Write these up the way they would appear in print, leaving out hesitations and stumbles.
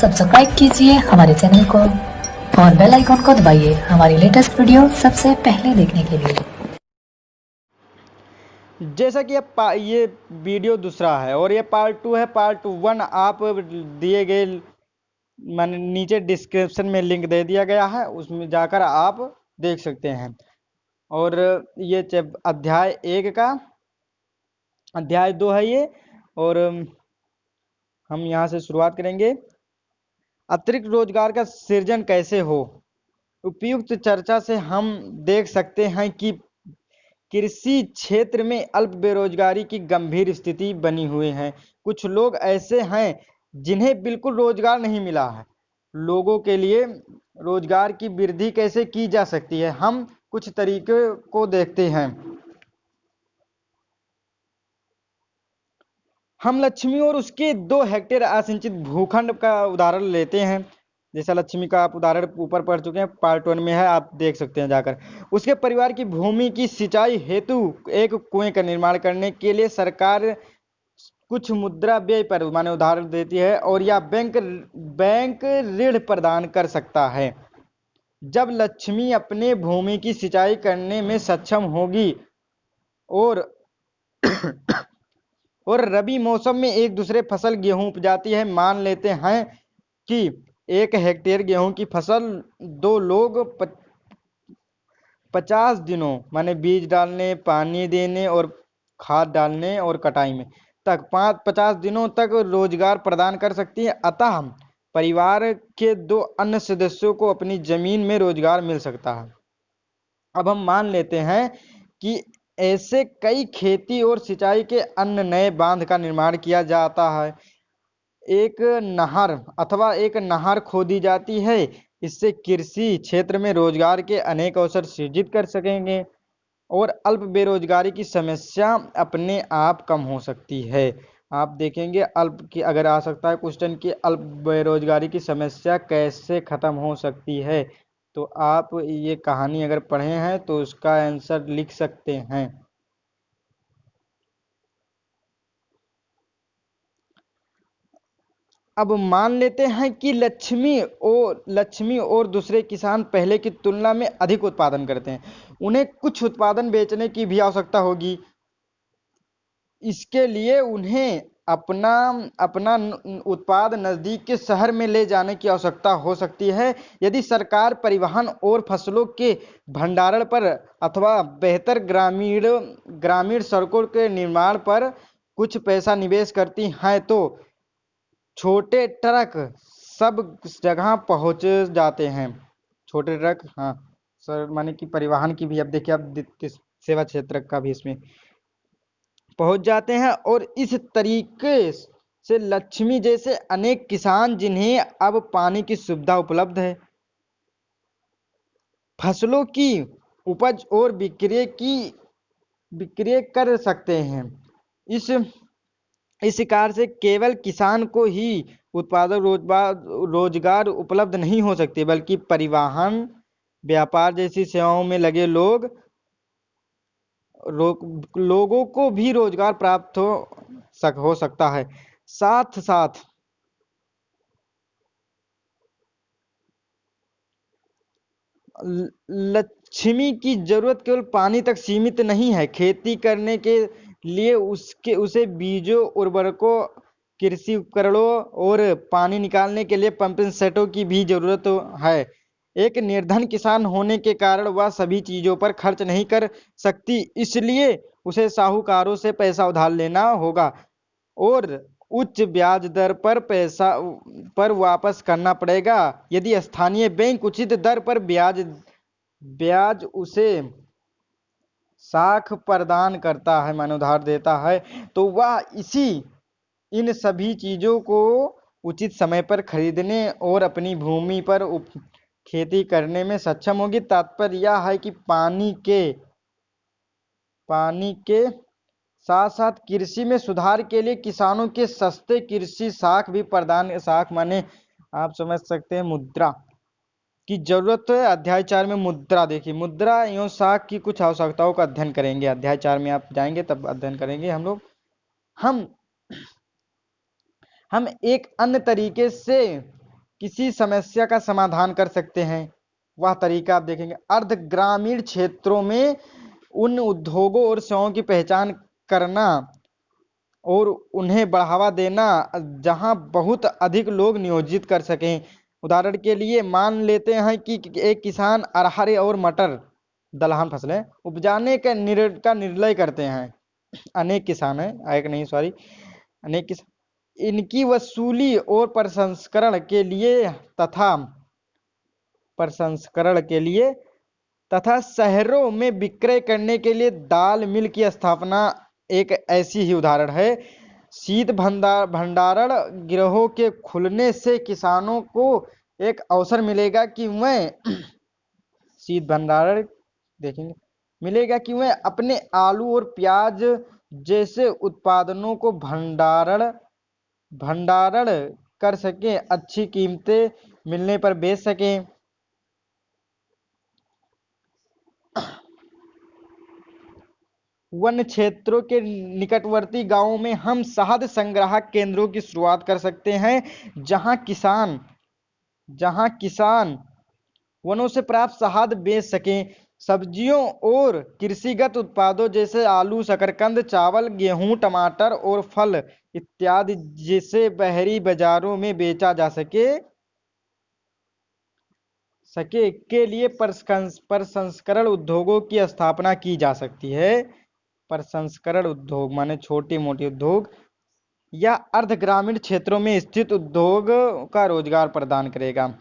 Subscribe कीजिए हमारे channel को और बेल आइकॉन को दबाइए हमारी लेटेस्ट वीडियो सबसे पहले देखने के लिए। जैसा कि ये वीडियो दूसरा है और ये पार्ट 2 है। पार्ट 1 आप दिए गए मैंने नीचे डिस्क्रिप्शन में लिंक दे दिया गया है, उसमें जाकर आप देख सकते हैं। और ये अध्याय 1 का अध्याय 2 है ये। और हम यहाँ से शुरुआत करेंगे। अतिरिक्त रोजगार का सृजन कैसे हो। उपयुक्त चर्चा से हम देख सकते हैं कि कृषि क्षेत्र में अल्प बेरोजगारी की गंभीर स्थिति बनी हुई है। कुछ लोग ऐसे हैं जिन्हें बिल्कुल रोजगार नहीं मिला है। लोगों के लिए रोजगार की वृद्धि कैसे की जा सकती है, हम कुछ तरीके को देखते हैं। हम लक्ष्मी और उसके 2 हेक्टेयर असिंचित भूखंड का उदाहरण लेते हैं। जैसा लक्ष्मी का आप उदाहरण ऊपर पढ़ चुके हैं, पार्ट 1 में है, आप देख सकते हैं जाकर। उसके परिवार की भूमि की सिंचाई हेतु एक कुएं का निर्माण करने के लिए सरकार कुछ मुद्रा व्यय पर माने उधार देती है और या बैंक ऋण प्रदान कर सकता है। जब लक्ष्मी अपने भूमि की सिंचाई करने में सक्षम होगी और और रबी मौसम में एक दूसरे फसल गेहूं उपजाती है। मान लेते हैं कि 1 हेक्टेयर गेहूं की फसल 2 लोग 50 दिनों माने बीज डालने, पानी देने और खाद डालने और कटाई में तक 50 दिनों तक रोजगार प्रदान कर सकती है। अतः परिवार के 2 अन्य सदस्यों को अपनी जमीन में रोजगार मिल सकता है। अब हम मान लेते हैं कि ऐसे कई खेती और सिंचाई के अन्य नए बांध का निर्माण किया जाता है। एक नहर खोदी जाती है। इससे कृषि क्षेत्र में रोजगार के अनेक अवसर सृजित कर सकेंगे और अल्प बेरोजगारी की समस्या अपने आप कम हो सकती है। आप देखेंगे अल्प की अगर आ सकता है क्वेश्चन कि अल्प बेरोजगारी की समस्या कैसे खत्म हो सकती है, तो आप ये कहानी अगर पढ़े हैं तो उसका आंसर लिख सकते हैं। अब मान लेते हैं कि लक्ष्मी और दूसरे किसान पहले की तुलना में अधिक उत्पादन करते हैं। उन्हें कुछ उत्पादन बेचने की भी आवश्यकता होगी। इसके लिए उन्हें अपना अपना उत्पाद नजदीक के शहर में ले जाने की आवश्यकता हो सकती है। यदि सरकार परिवहन और फसलों के भंडारण पर अथवा बेहतर ग्रामीण सड़कों के निर्माण पर कुछ पैसा निवेश करती है तो छोटे ट्रक सब जगह पहुंच जाते हैं। छोटे ट्रक, हाँ सर, माने कि परिवहन की भी अब देखिए, अब सेवा क्षेत्र का भी इसमें पहुंच जाते हैं। और इस तरीके से लक्ष्मी जैसे अनेक किसान जिन्हें अब पानी की सुविधा उपलब्ध है, फसलों की उपज और विक्रय कर सकते हैं। इस कार्य से केवल किसान को ही उत्पादक रोजगार उपलब्ध नहीं हो सकते, बल्कि परिवहन, व्यापार जैसी सेवाओं में लगे लोगों को भी रोजगार प्राप्त हो सकता है। साथ साथ लक्ष्मी की जरूरत केवल पानी तक सीमित नहीं है। खेती करने के लिए उसे बीजों, उर्वरकों, कृषि उपकरणों और पानी निकालने के लिए पंपिंग सेटों की भी जरूरत है। एक निर्धन किसान होने के कारण वह सभी चीजों पर खर्च नहीं कर सकती, इसलिए उसे साहूकारों से पैसा उधार लेना होगा और उच्च ब्याज दर पर पैसा पर वापस करना पड़ेगा। यदि स्थानीय बैंक उचित दर पर ब्याज उसे साख प्रदान करता है, माने उधार देता है, तो वह इन सभी चीजों को उचित समय पर खरीदने और अपनी भूमि पर खेती करने में सक्षम होगी। तात्पर्य यह है कि पानी के साथ साथ कृषि में सुधार के लिए किसानों के सस्ते कृषि साख भी प्रदान, साख माने आप समझ सकते हैं मुद्रा की जरूरत है। अध्याय 4 में मुद्रा देखिए, मुद्रा एवं साख की कुछ आवश्यकताओं का अध्ययन करेंगे। अध्याय 4 में आप जाएंगे तब अध्ययन करेंगे हम लोग। हम एक अन्य तरीके से किसी समस्या का समाधान कर सकते हैं, वह तरीका आप देखेंगे। अर्ध ग्रामीण क्षेत्रों में उन उद्योगों और सेवाओं की पहचान करना और उन्हें बढ़ावा देना जहां बहुत अधिक लोग नियोजित कर सकें। उदाहरण के लिए मान लेते हैं कि एक किसान अरहर और मटर दलहन फसलें उपजाने का निर्णय करते हैं। अनेक किसान हैं, एक नहीं सॉरी, अनेक किसान इनकी वसूली और तथा प्रसंस्करण के लिए तथा शहरों में विक्रय करने के लिए दाल मिल की स्थापना एक ऐसी ही उदाहरण है। शीत भंडारण गिरोहों के खुलने से किसानों को एक अवसर मिलेगा कि वह शीत भंडारण देखेंगे मिलेगा कि वह अपने आलू और प्याज जैसे उत्पादनों को भंडारण कर सकें, अच्छी कीमतें मिलने पर बेच सकें। वन क्षेत्रों के निकटवर्ती गांवों में हम शहद संग्राहक केंद्रों की शुरुआत कर सकते हैं, जहां किसान वनों से प्राप्त शहद बेच सकें। सब्जियों और कृषिगत उत्पादों जैसे आलू, शकरकंद, चावल, गेहूं, टमाटर और फल इत्यादि जिसे बाहरी बाजारों में बेचा जा सके के लिए प्रसंस्करण उद्योगों की स्थापना की जा सकती है। प्रसंस्करण उद्योग माने छोटे मोटे उद्योग या अर्ध ग्रामीण क्षेत्रों में स्थित उद्योग का रोजगार प्रदान करेगा।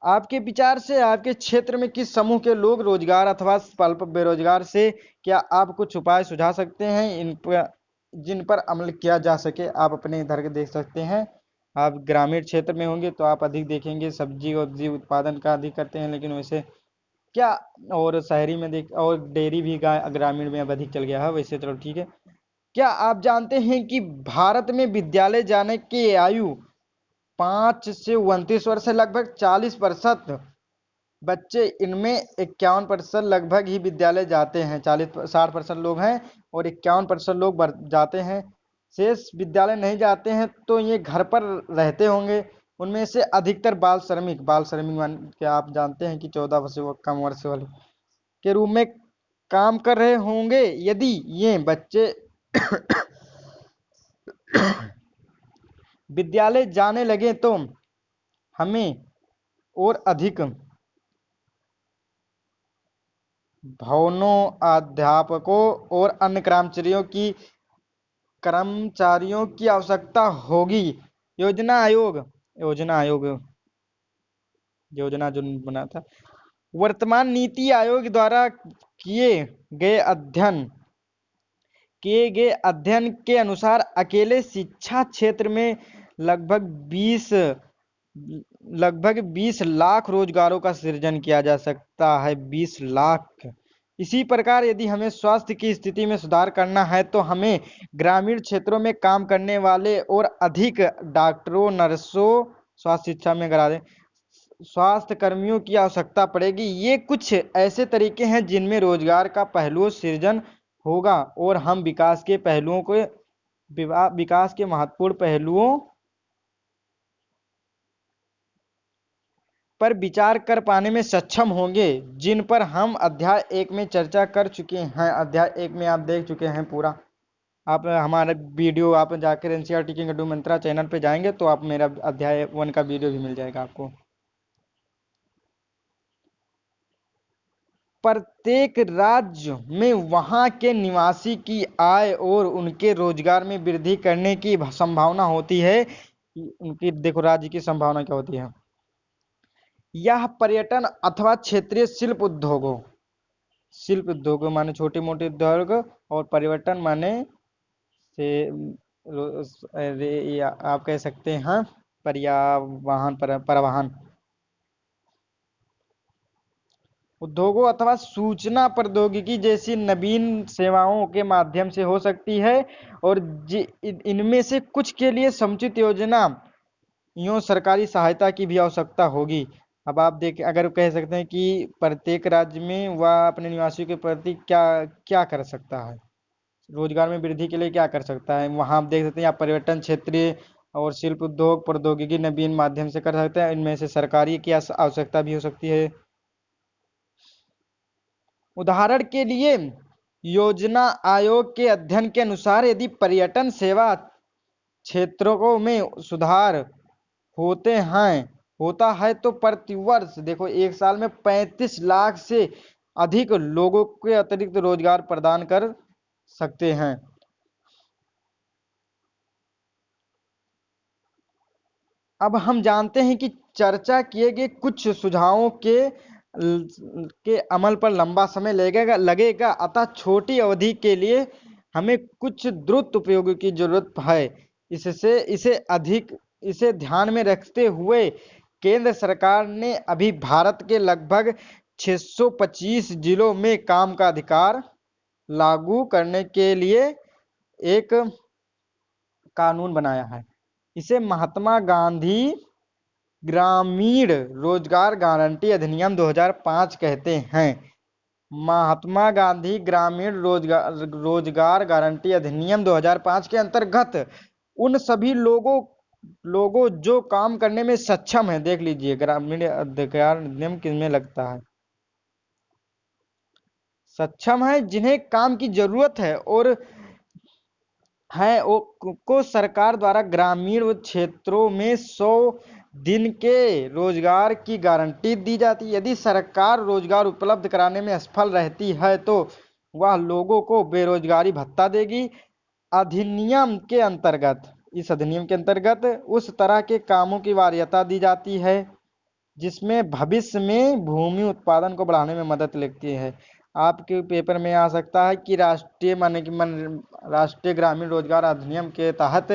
आपके विचार से आपके क्षेत्र में किस समूह के लोग रोजगार अथवा स्वल्प बेरोजगार से क्या आप कुछ उपाय सुझा सकते हैं जिन पर अमल किया जा सके? आप अपने इधर के देख सकते हैं। आप ग्रामीण क्षेत्र में होंगे तो आप अधिक देखेंगे, सब्जी वब्जी उत्पादन का अधिक करते हैं, लेकिन वैसे क्या और शहरी में देख और डेयरी भी ग्रामीण में अब अधिक चल गया है, वैसे चलो ठीक है। क्या आप जानते हैं कि भारत में विद्यालय जाने की आयु 5 से 29 वर्ष है? लगभग 40% बच्चे, इनमें 51% लगभग ही विद्यालय जाते हैं। 60% लोग हैं और 51% लोग जाते हैं। शेष विद्यालय नहीं जाते हैं तो ये घर पर रहते होंगे। उनमें से अधिकतर बाल श्रमिक मान क्या आप जानते हैं कि 14 वर्ष कम वर्ष वाले के रूप में काम कर रहे होंगे। यदि ये बच्चे विद्यालय जाने लगे तो हमें और अधिक भवनों, अध्यापकों और अन्य कर्मचारियों की आवश्यकता होगी। योजना जो बना था, वर्तमान नीति आयोग द्वारा किए गए अध्ययन के अनुसार अकेले शिक्षा क्षेत्र में लगभग 20 लाख रोजगारों का सृजन किया जा सकता है। 20 लाख। इसी प्रकार यदि हमें स्वास्थ्य की स्थिति में सुधार करना है तो हमें ग्रामीण क्षेत्रों में काम करने वाले और अधिक डॉक्टरों, नर्सों, स्वास्थ्य शिक्षा में करा दें, स्वास्थ्य कर्मियों की आवश्यकता पड़ेगी। ये कुछ ऐसे तरीके हैं जिनमें रोजगार का पहलुओं सृजन होगा और हम विकास के महत्वपूर्ण पहलुओं पर विचार कर पाने में सक्षम होंगे, जिन पर हम अध्याय 1 में चर्चा कर चुके हैं। अध्याय 1 में आप देख चुके हैं पूरा। आप हमारा वीडियो आप जाकर एनसीईआरटी किंग अड्डू मंत्रा चैनल पे जाएंगे तो आप मेरा अध्याय 1 का वीडियो भी मिल जाएगा आपको। प्रत्येक राज्य में वहां के निवासी की आय और उनके रोजगार में वृद्धि करने की संभावना होती है। उनकी देखो राज्य की संभावना क्या होती है। यह पर्यटन अथवा क्षेत्रीय शिल्प उद्योगों माने छोटे मोटे उद्योग और परिवर्तन माने से आप कह सकते हैं परिवहन उद्योगों अथवा सूचना प्रौद्योगिकी जैसी नवीन सेवाओं के माध्यम से हो सकती है और इनमें से कुछ के लिए समुचित योजना यूं सरकारी सहायता की भी आवश्यकता होगी। अब आप देख अगर कह सकते हैं कि प्रत्येक राज्य में वह अपने निवासियों के प्रति क्या क्या कर सकता है, रोजगार में वृद्धि के लिए क्या कर सकता है, वहां आप देख सकते हैं आप पर्यटन क्षेत्रीय और शिल्प उद्योग प्रौद्योगिकी नवीन माध्यम से कर सकते हैं। इनमें से सरकारी की आवश्यकता भी हो सकती है। उदाहरण के लिए योजना आयोग के अध्ययन के अनुसार यदि पर्यटन सेवा क्षेत्रों में सुधार होता है तो प्रतिवर्ष देखो 1 साल में 35 लाख से अधिक लोगों के अतिरिक्त रोजगार प्रदान कर सकते हैं। अब हम जानते हैं कि चर्चा किए गए कुछ सुझावों के अमल पर लंबा समय लगेगा अतः छोटी अवधि के लिए हमें कुछ द्रुत उपयोगों की जरूरत है। इसे ध्यान में रखते हुए केंद्र सरकार ने अभी भारत के लगभग 625 जिलों में काम का अधिकार लागू करने के लिए एक कानून बनाया है। इसे महात्मा गांधी ग्रामीण रोजगार गारंटी अधिनियम 2005 कहते हैं। महात्मा गांधी ग्रामीण रोजगार गारंटी अधिनियम 2005 के अंतर्गत उन सभी लोगों जो काम करने में सक्षम है, देख लीजिए ग्रामीण रोजगार अधिनियम किसमें लगता है, सक्षम है, जिन्हें काम की जरूरत है और को सरकार द्वारा ग्रामीण क्षेत्रों में 100 दिन के रोजगार की गारंटी दी जाती है। यदि सरकार रोजगार उपलब्ध कराने में असफल रहती है तो वह लोगों को बेरोजगारी भत्ता देगी। इस अधिनियम के अंतर्गत उस तरह के कामों की वरीयता दी जाती है जिसमें भविष्य में भूमि उत्पादन को बढ़ाने में मदद लगती है। आपके पेपर में आ सकता है कि राष्ट्रीय ग्रामीण रोजगार अधिनियम के तहत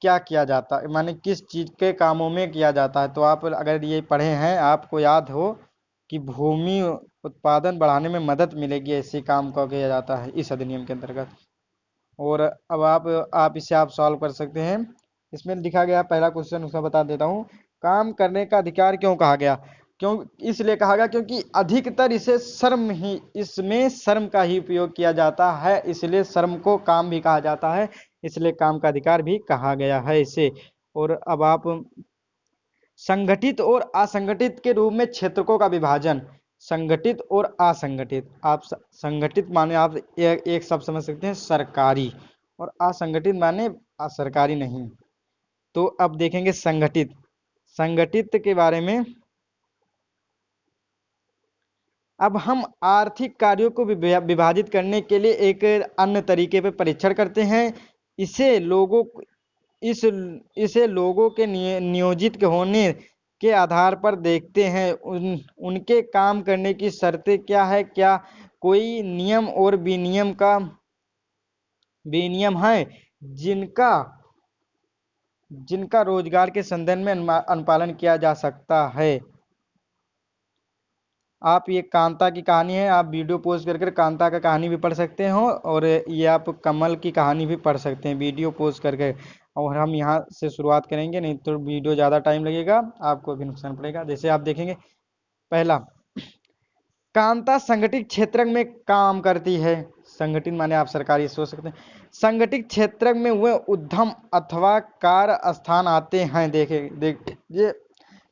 क्या किया जाता है, माने किस चीज के कामों में किया जाता है। तो आप अगर ये पढ़े हैं, आपको याद हो कि भूमि उत्पादन बढ़ाने में मदद मिलेगी, ऐसे काम को किया जाता है इस अधिनियम के अंतर्गत। और अब आप इसे आप सॉल्व कर सकते हैं। इसमें लिखा गया पहला क्वेश्चन, उसका बता देता हूँ। काम करने का अधिकार क्यों कहा गया? इसलिए कहा गया क्योंकि अधिकतर इसमें श्रम का ही उपयोग किया जाता है, इसलिए श्रम को काम भी कहा जाता है, इसलिए काम का अधिकार भी कहा गया है इसे। और अब आप संगठित और असंगठित के रूप में क्षेत्रकों का विभाजन, संगठित और असंगठित। आप संगठित माने आप एक शब्द समझ सकते हैं सरकारी, और असंगठित माने सरकारी नहीं। तो अब देखेंगे संगठित के बारे में। अब हम आर्थिक कार्यों को विभाजित करने के लिए एक अन्य तरीके पर परीक्षण करते हैं। इसे लोगों के नियोजित होने के आधार पर देखते हैं। उनके काम करने की शर्तें क्या है, क्या कोई नियम और विनियम है जिनका रोजगार के संदर्भ में अनुपालन किया जा सकता है। आप ये कांता की कहानी है, आप वीडियो पोस्ट करके कांता का कहानी भी पढ़ सकते हो, और ये आप कमल की कहानी भी पढ़ सकते हैं वीडियो पोस्ट करके। और हम यहाँ से शुरुआत करेंगे, नहीं तो वीडियो ज़्यादा टाइम लगेगा, आपको भी नुकसान पड़ेगा। जैसे आप देखेंगे, पहला, कांता संगठित क्षेत्र में काम करती है। संगठित माने आप सरकारी सोच सकते हैं। संगठित क्षेत्र में वे उद्यम अथवा कार्य स्थान आते हैं, देखिए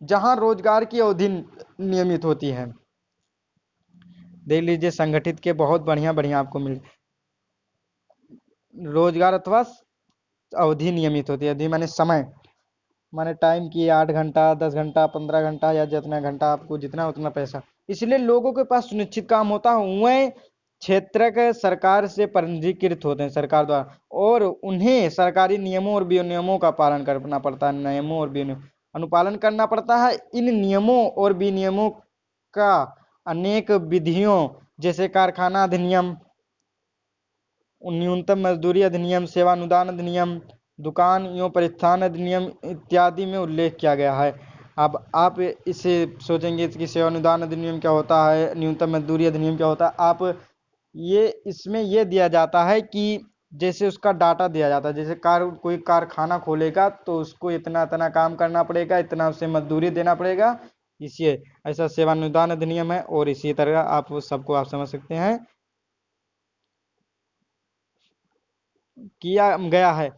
जहां रोजगार की अवधि नियमित होती है। देख लीजिए संगठित के बहुत बढ़िया आपको मिल रोजगार अथवा अवधि नियमित होती है। अवधि माने समय, माने टाइम की 8 घंटा 10 घंटा 15 घंटा या जितना घंटा आपको जितना उतना पैसा। इसलिए लोगों के पास सुनिश्चित काम होता है। वह क्षेत्र के सरकार से पंजीकृत होते हैं सरकार द्वारा, और उन्हें सरकारी नियमों और विनियमों का पालन करना पड़ता है। नियमों और विनियमों अनुपालन करना पड़ता है। इन नियमों और विनियमों का अनेक विधियों जैसे कारखाना अधिनियम, न्यूनतम मजदूरी अधिनियम, सेवानुदान अधिनियम, दुकान एवं परिस्थान अधिनियम इत्यादि में उल्लेख किया गया है। अब आप इसे सोचेंगे कि सेवानुदान अधिनियम क्या होता है, न्यूनतम मजदूरी अधिनियम क्या होता है। आप इसमें ये दिया जाता है कि जैसे उसका डाटा दिया जाता है, जैसे कोई कारखाना खोलेगा तो उसको इतना काम करना पड़ेगा, इतना उसे मजदूरी देना पड़ेगा, इसी ऐसा सेवानुदान अधिनियम है। और इसी तरह आप सबको आप समझ सकते हैं किया गया है।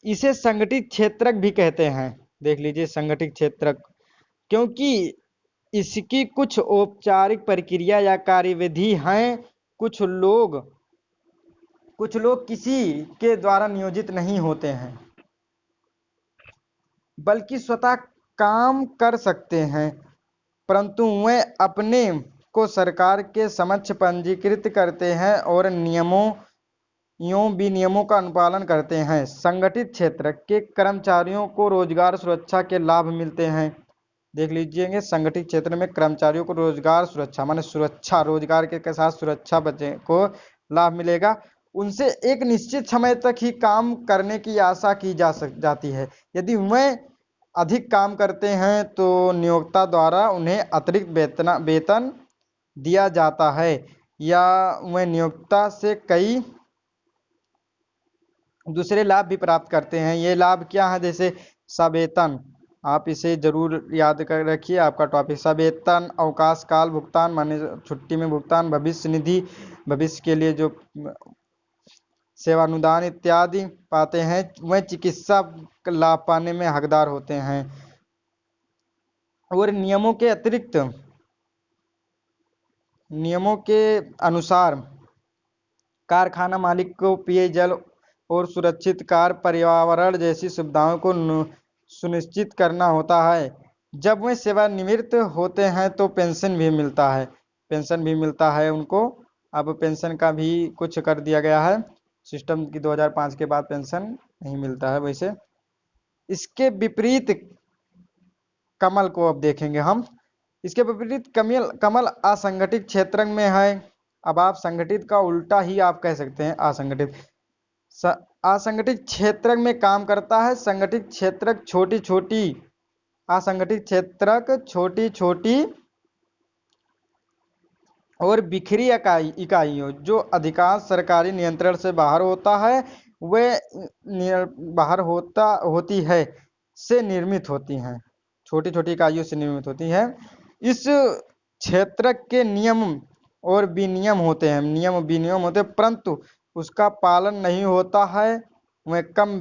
इसे संगठित क्षेत्रक भी कहते हैं। देख लीजिए संगठित क्षेत्रक, क्योंकि इसकी कुछ औपचारिक प्रक्रिया या कार्यविधि हैं। कुछ लोग किसी के द्वारा नियोजित नहीं होते हैं, बल्कि स्वतः काम कर सकते हैं, परंतु वे अपने को सरकार के समक्ष पंजीकृत करते हैं और विनियमों का अनुपालन करते हैं। संगठित क्षेत्र के कर्मचारियों को रोजगार सुरक्षा के लाभ मिलते हैं। देख लीजिएगा, संगठित क्षेत्र में कर्मचारियों को रोजगार सुरक्षा माने सुरक्षा, रोजगार के साथ सुरक्षा बच्चे को लाभ मिलेगा। उनसे एक निश्चित समय तक ही काम करने की आशा की जाती है। यदि वह अधिक काम करते हैं तो नियोक्ता द्वारा उन्हें अतिरिक्त वेतन दिया जाता है, या वह नियोक्ता से कई दूसरे लाभ भी प्राप्त करते हैं। ये लाभ क्या है? जैसे सवेतन, आप इसे जरूर याद कर रखिए, आपका टॉपिक सवेतन, अवकाश काल भुगतान माने छुट्टी में भुगतान, भविष्य निधि भविष्य के लिए जो सेवानुदान इत्यादि पाते हैं। वह चिकित्सा लाभ पाने में हकदार होते हैं। और नियमों के अनुसार कारखाना मालिक को पेयजल और सुरक्षित कार्य पर्यावरण जैसी सुविधाओं को सुनिश्चित करना होता है। जब वे सेवानिवृत्त होते हैं तो पेंशन भी मिलता है उनको। अब पेंशन का भी कुछ कर दिया गया है सिस्टम की, 2005 के बाद पेंशन नहीं मिलता है वैसे। इसके विपरीत कमल को अब देखेंगे हम। इसके विपरीत कमल असंगठित क्षेत्र में है। अब आप संगठित का उल्टा ही आप कह सकते हैं असंगठित। असंगठित क्षेत्र में काम करता है। संगठित क्षेत्र छोटी छोटी और बिखरी इकाइयों जो अधिकांश सरकारी नियंत्रण से बाहर होती है से निर्मित होती हैं। छोटी छोटी इकाइयों से निर्मित होती हैं। इस क्षेत्र के नियम विनियम होते हैं, परंतु उसका पालन नहीं होता है। वह कम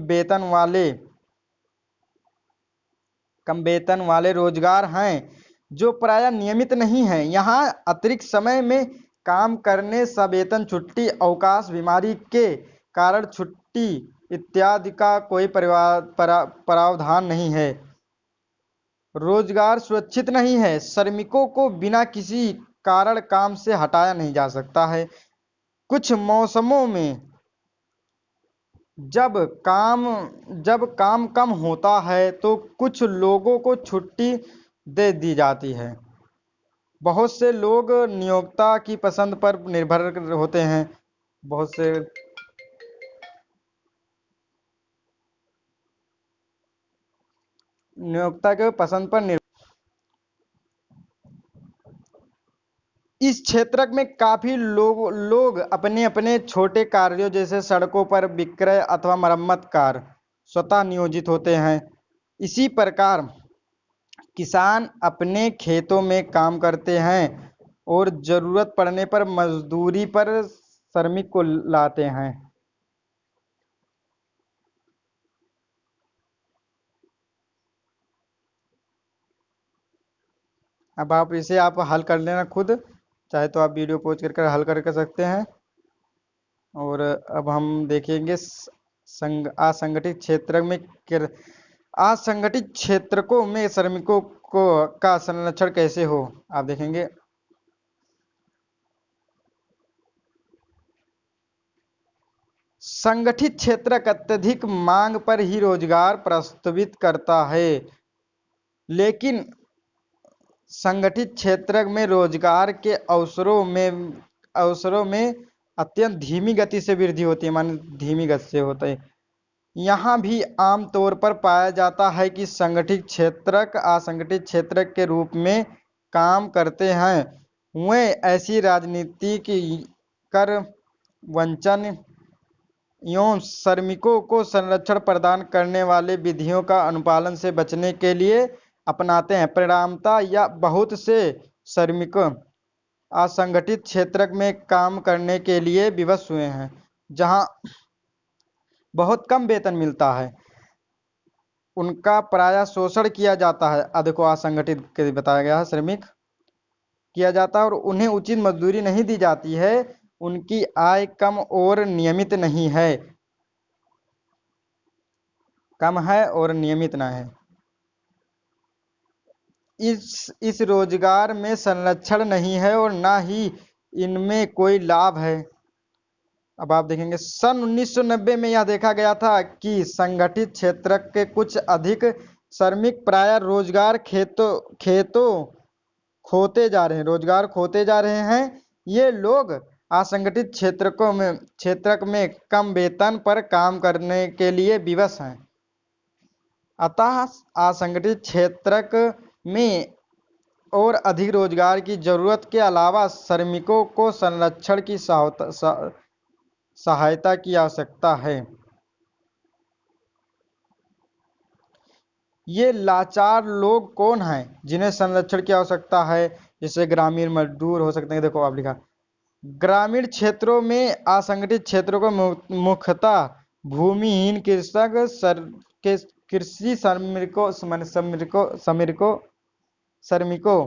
वेतन वाले रोजगार हैं जो प्रायः नियमित नहीं हैं। यहाँ अतिरिक्त समय में काम करने, सवेतन छुट्टी, अवकाश, बीमारी के कारण छुट्टी इत्यादि का कोई प्रावधान नहीं है। रोजगार सुरक्षित नहीं है। श्रमिकों को बिना किसी कारण काम से हटाया नहीं जा सकता है। कुछ मौसमों में जब काम कम होता है तो कुछ लोगों को छुट्टी दे दी जाती है। बहुत से लोग नियोक्ता की पसंद पर निर्भर होते हैं। नियोक्ता के पसंद पर इस क्षेत्र में काफी लोग अपने अपने छोटे कार्यों जैसे सड़कों पर विक्रय अथवा मरम्मत कार्य स्वतः नियोजित होते हैं। इसी प्रकार किसान अपने खेतों में काम करते हैं और जरूरत पड़ने पर मजदूरी पर श्रमिक को लाते हैं। अब आप इसे हल कर लेना खुद, चाहे तो आप वीडियो पॉज कर हल कर सकते हैं। और अब हम देखेंगे असंगठित क्षेत्रकों में श्रमिकों का संरक्षण कैसे हो, आप देखेंगे। संगठित क्षेत्र अत्यधिक मांग पर ही रोजगार प्रस्तावित करता है, लेकिन संगठित क्षेत्र में रोजगार के अवसरों में अत्यंत धीमी गति से वृद्धि होती है, माने धीमी गति से होता है। यहाँ भी आमतौर पर पाया जाता है कि संगठित क्षेत्रक असंगठित क्षेत्र के रूप में काम करते हैं। वे ऐसी राजनीतिक कर वंचन एवं श्रमिकों को संरक्षण प्रदान करने वाले विधियों का अनुपालन से बचने के लिए अपनाते हैं। परिणामतः या बहुत से श्रमिक असंगठित क्षेत्र में काम करने के लिए विवश हुए हैं, जहां बहुत कम वेतन मिलता है। उनका प्रायः शोषण किया जाता है, अधिको असंगठित के बताया गया है, श्रमिक किया जाता है और उन्हें उचित मजदूरी नहीं दी जाती है, उनकी आय कम और नियमित नहीं है, कम है और नियमित ना है। इस रोजगार में संरक्षण नहीं है और ना ही इनमें कोई लाभ है। अब आप देखेंगे सन 1990 में यह देखा गया था कि संगठित क्षेत्र के कुछ अधिक श्रमिक प्रायः रोजगार खेतों खोते जा रहे हैं, रोजगार खोते जा रहे हैं। ये लोग असंगठित क्षेत्र में कम वेतन पर काम करने के लिए विवश हैं। अतः असंगठित क्षेत्र में और अधिक रोजगार की जरूरत के अलावा श्रमिकों को संरक्षण की सहायता की आवश्यकता है। ये लाचार लोग कौन हैं जिन्हें संरक्षण की आवश्यकता है? जैसे ग्रामीण मजदूर हो सकते हैं। देखो आप लिखा, ग्रामीण क्षेत्रों में असंगठित क्षेत्रों को मुख्यतः भूमिहीन कृषक, कृषि श्रमिकों,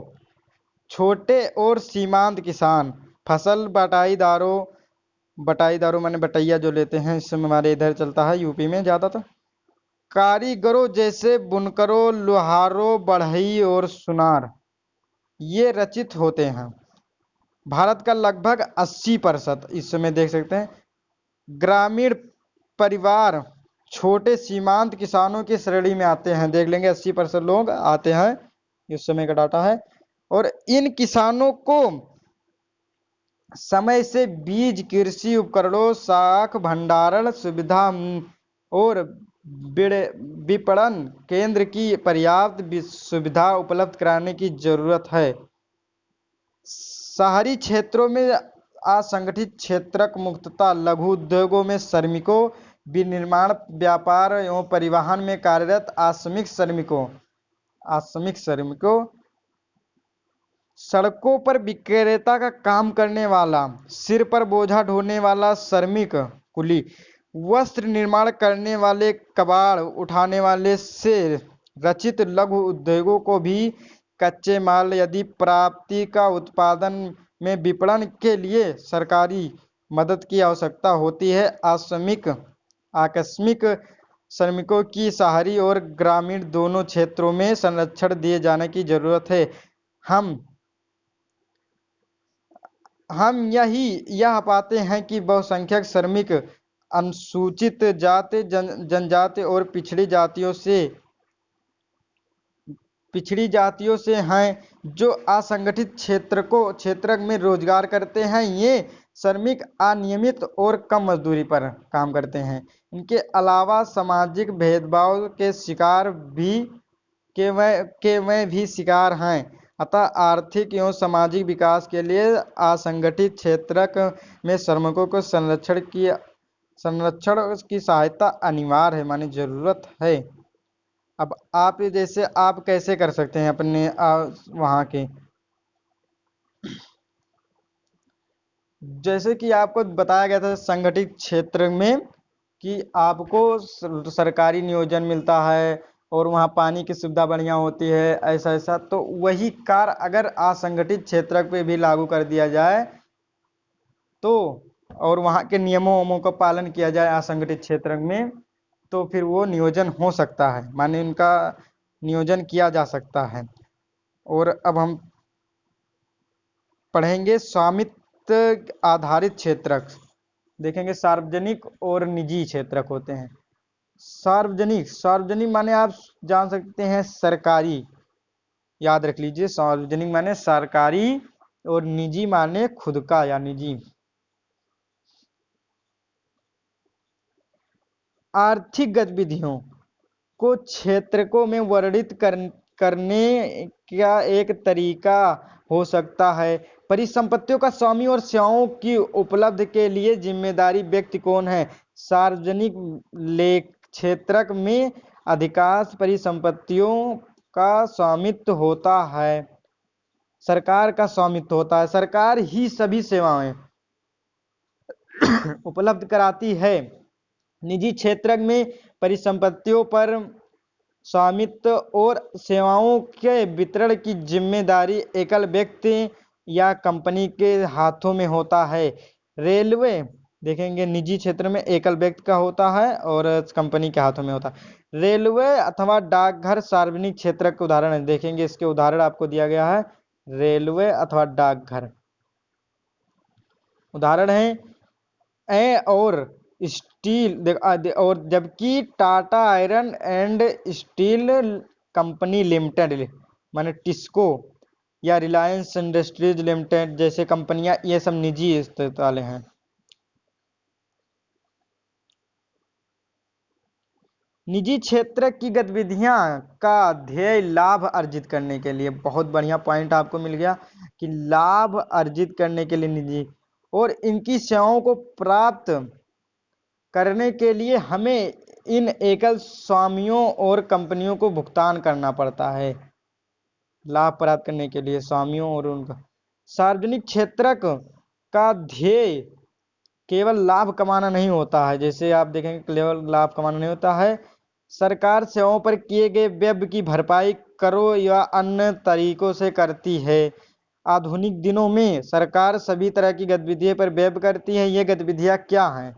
छोटे और सीमांत किसान, फसल बटाईदारों माने बटैया जो लेते हैं, इस समय हमारे इधर चलता है यूपी में ज्यादातर, कारीगरों जैसे बुनकरों, लोहारों, बढ़ई और सुनार, ये रचित होते हैं। भारत का लगभग 80%, इस समय देख सकते हैं, ग्रामीण परिवार छोटे सीमांत किसानों की श्रेणी में आते हैं। देख लेंगे 80% लोग आते हैं, इस समय का डाटा है। और इन किसानों को समय से बीज, कृषि उपकरणों, साख भंडारण सुविधा और विपणन केंद्र की पर्याप्त सुविधा उपलब्ध कराने की जरूरत है। शहरी क्षेत्रों में असंगठित क्षेत्र, मुख्यतः लघु उद्योगों में श्रमिकों, विनिर्माण, व्यापार एवं परिवहन में कार्यरत आश्रमिक श्रमिकों, सड़कों पर विक्रेता का काम करने वाला, सिर पर बोझा ढोने वाला श्रमिक कुली, वस्त्र निर्माण करने वाले, कबाड़ उठाने वाले से रचित लघु उद्योगों को भी कच्चे माल यदि प्राप्ति का उत्पादन में विपणन के लिए सरकारी मदद की आवश्यकता होती है। आकस्मिक श्रमिकों की शहरी और ग्रामीण दोनों क्षेत्रों में संरक्षण दिए जाने की जरूरत है। हम यह पाते हैं कि बहुसंख्यक श्रमिक अनुसूचित जाति, जनजाति और पिछड़ी जातियों से हैं जो असंगठित क्षेत्र में रोजगार करते हैं। ये श्रमिक अनियमित और कम मजदूरी पर काम करते हैं। इनके अलावा सामाजिक भेदभाव के शिकार भी शिकार हैं। अतः आर्थिक एवं सामाजिक विकास के लिए असंगठित क्षेत्र में श्रमिकों को संरक्षण की सहायता अनिवार्य है, मानी जरूरत है। अब आप जैसे आप कैसे कर सकते हैं अपने वहां के, जैसे कि आपको बताया गया था संगठित क्षेत्र में कि आपको सरकारी नियोजन मिलता है और वहाँ पानी की सुविधा बढ़िया होती है, ऐसा तो वही कार्य अगर असंगठित क्षेत्र पे भी लागू कर दिया जाए तो, और वहाँ के नियमों का पालन किया जाए असंगठित क्षेत्र में, तो फिर वो नियोजन हो सकता है, माने उनका नियोजन किया जा सकता है। और अब हम पढ़ेंगे स्वामित्व आधारित क्षेत्र। देखेंगे सार्वजनिक और निजी क्षेत्र होते हैं। सार्वजनिक माने आप जान सकते हैं सरकारी, याद रख लीजिए, सार्वजनिक माने सरकारी और निजी माने खुद का या निजी। आर्थिक गतिविधियों को क्षेत्रकों में वर्णित करने का एक तरीका हो सकता है। परिसंपत्तियों का स्वामी और सेवाओं की उपलब्ध के लिए जिम्मेदारी व्यक्ति कौन है? सार्वजनिक क्षेत्र में अधिकांश परिसंपत्तियों का स्वामित्व होता है, सरकार का स्वामित्व होता है। सरकार ही सभी सेवाएं उपलब्ध कराती है। निजी क्षेत्र में परिसंपत्तियों पर स्वामित्व और सेवाओं के वितरण की जिम्मेदारी एकल व्यक्ति या कंपनी के हाथों में होता है। रेलवे देखेंगे निजी क्षेत्र में एकल व्यक्ति का होता है और कंपनी के हाथों में होता है। रेलवे अथवा डाकघर सार्वजनिक क्षेत्र के उदाहरण है, देखेंगे इसके उदाहरण आपको दिया गया है। रेलवे अथवा डाकघर उदाहरण है ए और स्टील और जबकि Tata iron and steel company limited माने टिस्को या रिलायंस इंडस्ट्रीज लिमिटेड जैसे कंपनियां ये सब निजी स्थिति वाले हैं। निजी क्षेत्र की गतिविधियां का ध्येय लाभ अर्जित करने के लिए, बहुत बढ़िया पॉइंट आपको मिल गया कि लाभ अर्जित करने के लिए निजी और इनकी सेवाओं को प्राप्त करने के लिए हमें इन एकल स्वामियों और कंपनियों को भुगतान करना पड़ता है। लाभ प्राप्त करने के लिए स्वामियों और उनका सार्वजनिक क्षेत्र का ध्येय केवल लाभ कमाना नहीं होता है। जैसे आप देखेंगे केवल लाभ कमाना नहीं होता है, सरकार सेवाओं पर किए गए व्यय की भरपाई करों या अन्य तरीकों से करती है। आधुनिक दिनों में सरकार सभी तरह की गतिविधियों पर व्यय करती है। ये गतिविधियां क्या हैं?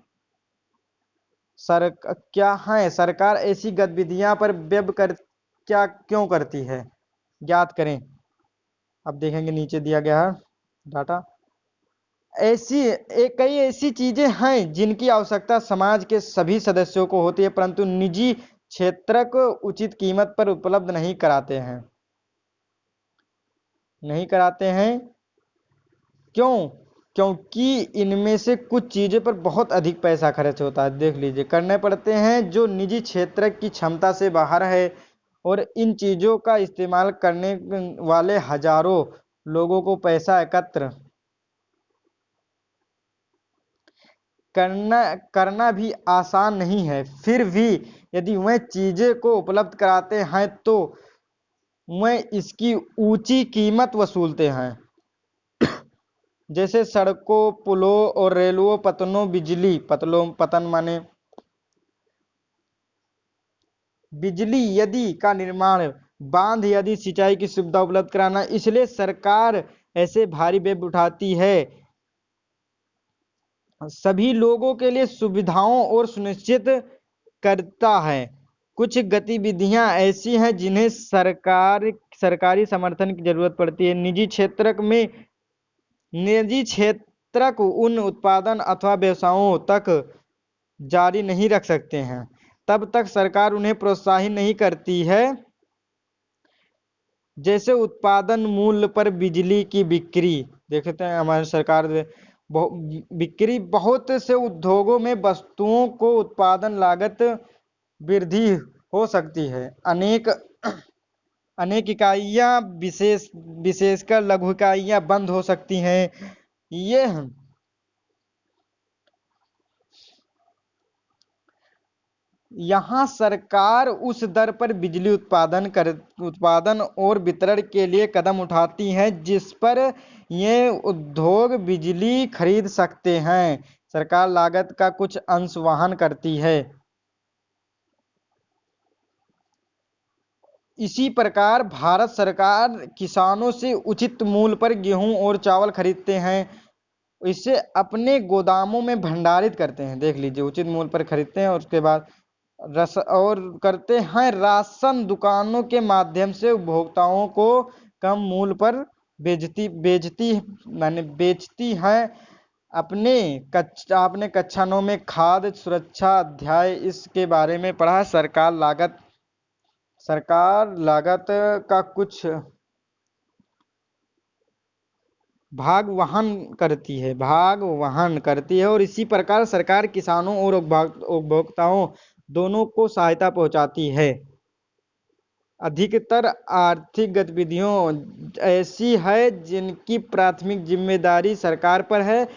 सरकार ऐसी गतिविधियां पर व्यय क्यों करती है, ज्ञात करें। अब देखेंगे नीचे दिया गया है डाटा। कई ऐसी चीजें हैं जिनकी आवश्यकता समाज के सभी सदस्यों को होती है, परंतु निजी क्षेत्र को उचित कीमत पर उपलब्ध नहीं कराते हैं। क्यों? क्योंकि इनमें से कुछ चीजों पर बहुत अधिक पैसा खर्च होता है। देख लीजिए, करने पड़ते हैं जो निजी क्षेत्र की क्षमता से बाहर है, और इन चीजों का इस्तेमाल करने वाले हजारों लोगों को पैसा एकत्र करना भी आसान नहीं है। फिर भी यदि वह चीजें को उपलब्ध कराते हैं तो वह इसकी ऊंची कीमत वसूलते हैं। जैसे सड़कों, पुलों और रेलवे पतनों, पतन माने बिजली यदि का निर्माण, बांध यदि सिंचाई की सुविधा उपलब्ध कराना, इसलिए सरकार ऐसे भारी व्यय उठाती है सभी लोगों के लिए सुविधाओं और सुनिश्चित करता है। कुछ गतिविधियां ऐसी हैं जिन्हें सरकारी समर्थन की जरूरत पड़ती है। निजी क्षेत्र को उन उत्पादन अथवा व्यवसायों तक जारी नहीं रख सकते हैं तब तक सरकार उन्हें प्रोत्साहित नहीं करती है। जैसे उत्पादन मूल्य पर बिजली की बिक्री, देखते हैं हमारी सरकार बिक्री, बहुत से उद्योगों में वस्तुओं को उत्पादन लागत वृद्धि हो सकती है। अनेक इकाइयां विशेषकर लघु इकाइयां बंद हो सकती हैं। यहाँ सरकार उस दर पर बिजली उत्पादन और वितरण के लिए कदम उठाती है जिस पर ये उद्योग बिजली खरीद सकते हैं। सरकार लागत का कुछ अंश वहन करती है। इसी प्रकार भारत सरकार किसानों से उचित मूल्य पर गेहूं और चावल खरीदते हैं, इसे अपने गोदामों में भंडारित करते हैं। देख लीजिए, उचित मूल्य पर खरीदते हैं और उसके बाद करते हैं राशन दुकानों के माध्यम से उपभोक्ताओं को कम मूल्य पर बेचती है। आपने कक्षा 9 में खाद्य सुरक्षा अध्याय इसके बारे में पढ़ा। सरकार लागत का कुछ भाग वहन करती है और इसी प्रकार सरकार किसानों और उपभोक्ताओं दोनों को सहायता पहुंचाती है। अधिकतर आर्थिक गतिविधियों ऐसी है जिनकी प्राथमिक जिम्मेदारी सरकार पर है।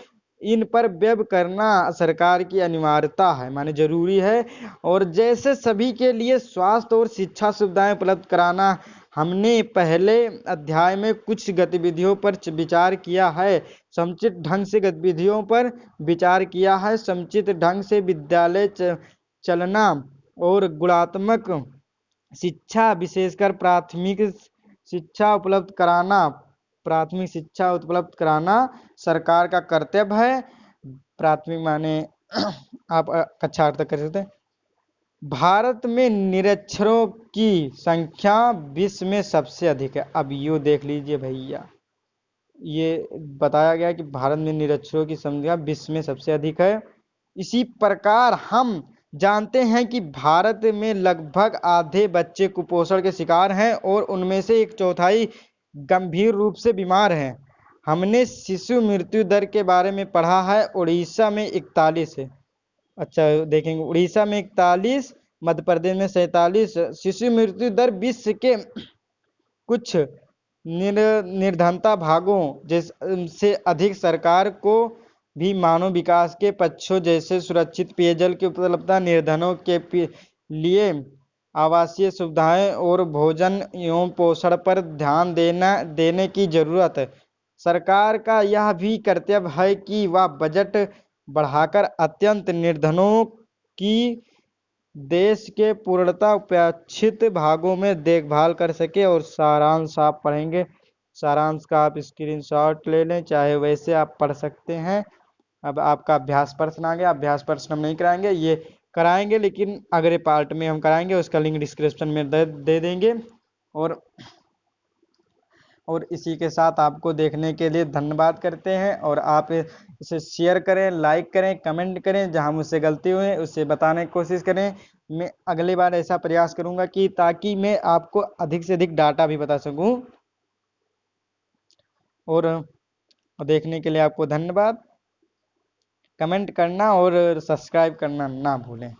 इन पर व्यय करना सरकार की अनिवार्यता है, माने जरूरी है। और जैसे सभी के लिए स्वास्थ्य और शिक्षा सुविधाएं उपलब्ध कराना, हमने पहले अध्याय में कुछ गतिविधियों पर विचार किया है। समुचित ढंग से गतिविधियों पर विचार किया है। समुचित ढंग से विद्यालय चलना और गुणात्मक शिक्षा विशेषकर प्राथमिक शिक्षा उपलब्ध कराना सरकार का कर्तव्य है। प्राथमिक माने आप कक्षा 8 तक कर सकते हैं। भारत में निरक्षरों की संख्या विश्व में सबसे अधिक है। अब यो देख लीजिए भैया, ये बताया गया कि भारत में निरक्षरों की संख्या विश्व में सबसे अधिक है। इसी प्रकार हम जानते हैं कि भारत में लगभग आधे बच्चे कुपोषण के शिकार हैं और उनमें से 1/4 गंभीर रूप से बीमार हैं। हमने शिशु मृत्यु दर के बारे में पढ़ा है, उड़ीसा में 41 है। अच्छा देखेंगे, उड़ीसा में 41, मध्य प्रदेश में 47। शिशु मृत्यु दर विश्व के कुछ निर्धनता भागों जैसे अधिक। सरकार को भी मानव विकास के पक्षों जैसे सुरक्षित पेयजल की उपलब्धता, निर्धनों के लिए आवासीय सुविधाएं और भोजन एवं पोषण पर ध्यान देने की जरूरत है। सरकार का यह भी कर्तव्य है कि वह बजट बढ़ाकर अत्यंत निर्धनों की देश के पूर्णतः उपेक्षित भागों में देखभाल कर सके। और सारांश आप पढ़ेंगे, सारांश का आप स्क्रीनशॉट ले लें, चाहे वैसे आप पढ़ सकते हैं। अब आपका अभ्यास प्रश्न आ गया। अभ्यास प्रश्न हम नहीं कराएंगे, ये कराएंगे लेकिन अगले पार्ट में हम कराएंगे, उसका लिंक डिस्क्रिप्शन में दे देंगे। और इसी के साथ आपको देखने के लिए धन्यवाद करते हैं। और आप इसे शेयर करें, लाइक करें, कमेंट करें, जहां मुझसे गलती हुई उसे बताने की कोशिश करें। मैं अगली बार ऐसा प्रयास करूंगा कि ताकि मैं आपको अधिक से अधिक डाटा भी बता सकूं। और देखने के लिए आपको धन्यवाद। कमेंट करना और सब्सक्राइब करना ना भूलें।